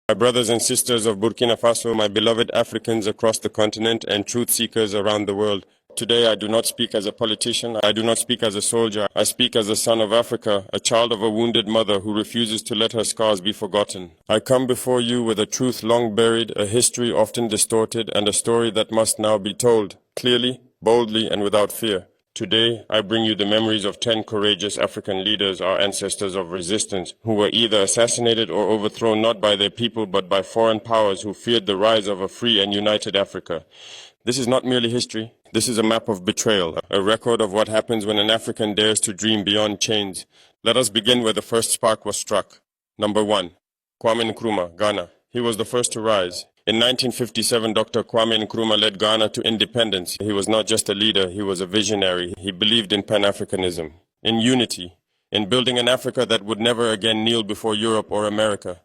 My brothers and sisters of Burkina Faso, my beloved Africans across the continent and truth seekers around the world. Today I do not speak as a politician, I do not speak as a soldier, I speak as a son of Africa, a child of a wounded mother who refuses to let her scars be forgotten. I come before you with a truth long buried, a history often distorted, and a story that must now be told, clearly, boldly, and without fear. Today, I bring you the memories of 10 courageous African leaders, our ancestors of resistance, who were either assassinated or overthrown not by their people but by foreign powers who feared the rise of a free and united Africa. This is not merely history. This is a map of betrayal, a record of what happens when an African dares to dream beyond chains. Let us begin where the first spark was struck. Number 1. Kwame Nkrumah, Ghana. He was the first to rise. In 1957, Dr. Kwame Nkrumah led Ghana to independence. He was not just a leader, he was a visionary. He believed in Pan-Africanism, in unity, in building an Africa that would never again kneel before Europe or America.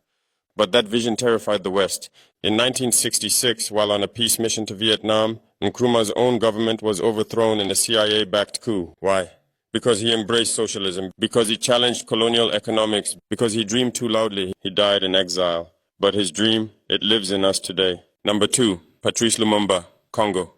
But that vision terrified the West. In 1966, while on a peace mission to Vietnam, Nkrumah's own government was overthrown in a CIA-backed coup. Why? Because he embraced socialism, because he challenged colonial economics, because he dreamed too loudly. He died in exile. But his dream, it lives in us today. Number 2, Patrice Lumumba, Congo.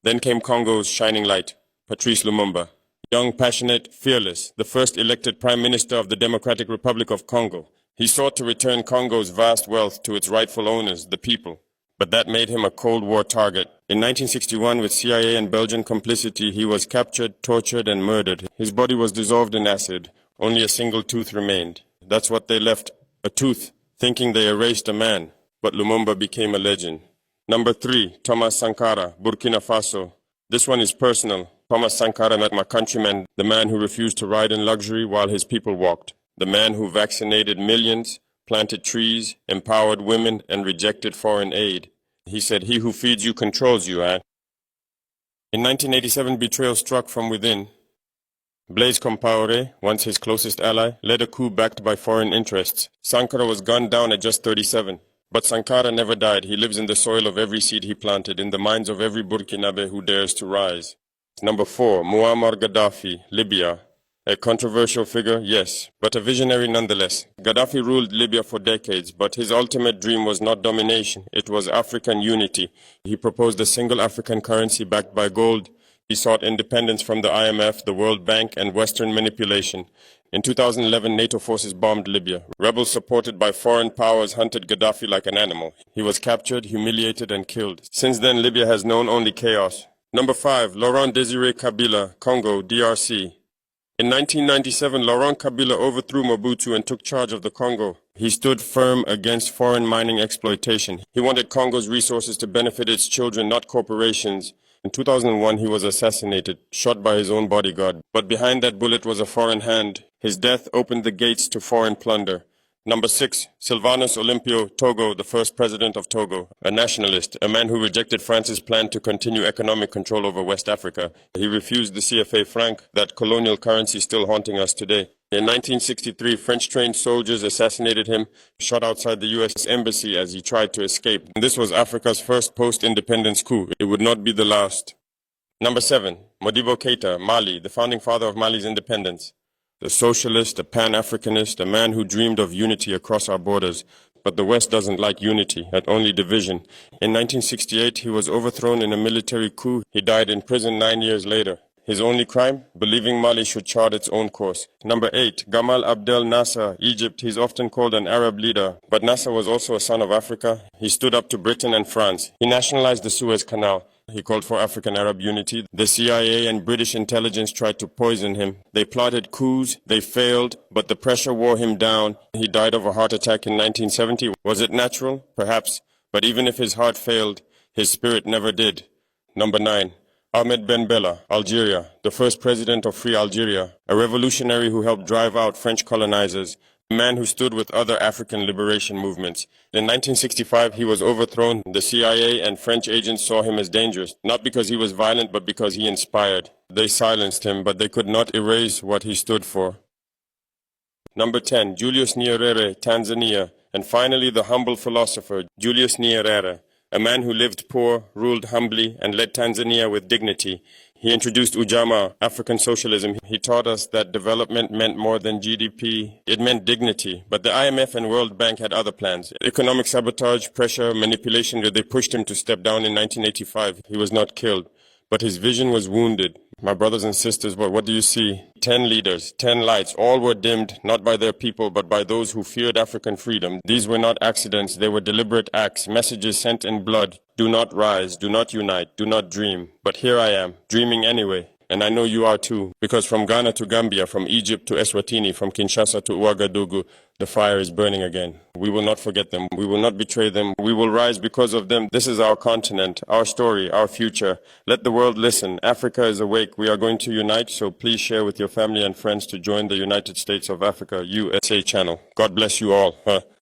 Then came Congo's shining light, Patrice Lumumba. Young, passionate, fearless, the first elected Prime Minister of the Democratic Republic of Congo. He sought to return Congo's vast wealth to its rightful owners, the people. But that made him a Cold War target. In 1961, with CIA and Belgian complicity, he was captured, tortured, and murdered. His body was dissolved in acid. Only a single tooth remained. That's what they left, a tooth, thinking they erased a man. But Lumumba became a legend. Number 3, Thomas Sankara, Burkina Faso. This one is personal. Thomas Sankara met my countryman, the man who refused to ride in luxury while his people walked. The man who vaccinated millions, planted trees, empowered women, and rejected foreign aid. He said, "He who feeds you controls you, eh?" In 1987, betrayal struck from within. Blaise Compaoré, once his closest ally, led a coup backed by foreign interests. Sankara was gunned down at just 37. But Sankara never died. He lives in the soil of every seed he planted, in the minds of every Burkinabe who dares to rise. Number 4, Muammar Gaddafi, Libya. A controversial figure, yes, but a visionary nonetheless. Gaddafi ruled Libya for decades, but his ultimate dream was not domination, it was African unity. He proposed a single African currency backed by gold. He sought independence from the IMF, the World Bank, and Western manipulation. In 2011, NATO forces bombed Libya. Rebels supported by foreign powers hunted Gaddafi like an animal. He was captured, humiliated, and killed. Since then, Libya has known only chaos. Number 5, Laurent Désiré Kabila, Congo, DRC. In 1997, Laurent Kabila overthrew Mobutu and took charge of the Congo. He stood firm against foreign mining exploitation. He wanted Congo's resources to benefit its children, not corporations. In 2001, he was assassinated, shot by his own bodyguard. But behind that bullet was a foreign hand. His death opened the gates to foreign plunder. Number 6, Sylvanus Olympio, Togo, the first president of Togo, a nationalist, a man who rejected France's plan to continue economic control over West Africa. He refused the CFA franc, that colonial currency still haunting us today. In 1963, French-trained soldiers assassinated him, shot outside the U.S. embassy as he tried to escape. This was Africa's first post-independence coup. It would not be the last. Number 7, Modibo Keïta, Mali, the founding father of Mali's independence. A socialist, a Pan-Africanist, a man who dreamed of unity across our borders. But the West doesn't like unity, but only division. In 1968, he was overthrown in a military coup. He died in prison 9 years later. His only crime? Believing Mali should chart its own course. Number 8, Gamal Abdel Nasser, Egypt. He's often called an Arab leader, but Nasser was also a son of Africa. He stood up to Britain and France. He nationalized the Suez Canal. He called for African-Arab unity. The CIA and British intelligence tried to poison him. They plotted coups. They failed, but the pressure wore him down. He died of a heart attack in 1970. Was it natural? Perhaps. But even if his heart failed, his spirit never did. Number 9. Ahmed Ben Bella, Algeria, the first president of Free Algeria, a revolutionary who helped drive out French colonizers, a man who stood with other African liberation movements. In 1965, he was overthrown. The CIA and French agents saw him as dangerous, not because he was violent, but because he inspired. They silenced him, but they could not erase what he stood for. Number 10, Julius Nyerere, Tanzania, and finally the humble philosopher, Julius Nyerere. A man who lived poor, ruled humbly, and led Tanzania with dignity. He introduced Ujamaa, African socialism. He taught us that development meant more than GDP. It meant dignity. But the IMF and World Bank had other plans. Economic sabotage, pressure, manipulation. They pushed him to step down in 1985. He was not killed, but his vision was wounded. My brothers and sisters, what do you see? 10 leaders, 10 lights, all were dimmed, not by their people, but by those who feared African freedom. These were not accidents, they were deliberate acts, messages sent in blood. Do not rise, do not unite, do not dream. But here I am, dreaming anyway. And I know you are too, because from Ghana to Gambia, from Egypt to Eswatini, from Kinshasa to Ouagadougou, the fire is burning again. We will not forget them. We will not betray them. We will rise because of them. This is our continent, our story, our future. Let the world listen. Africa is awake. We are going to unite, so please share with your family and friends to join the United States of Africa, USA channel. God bless you all.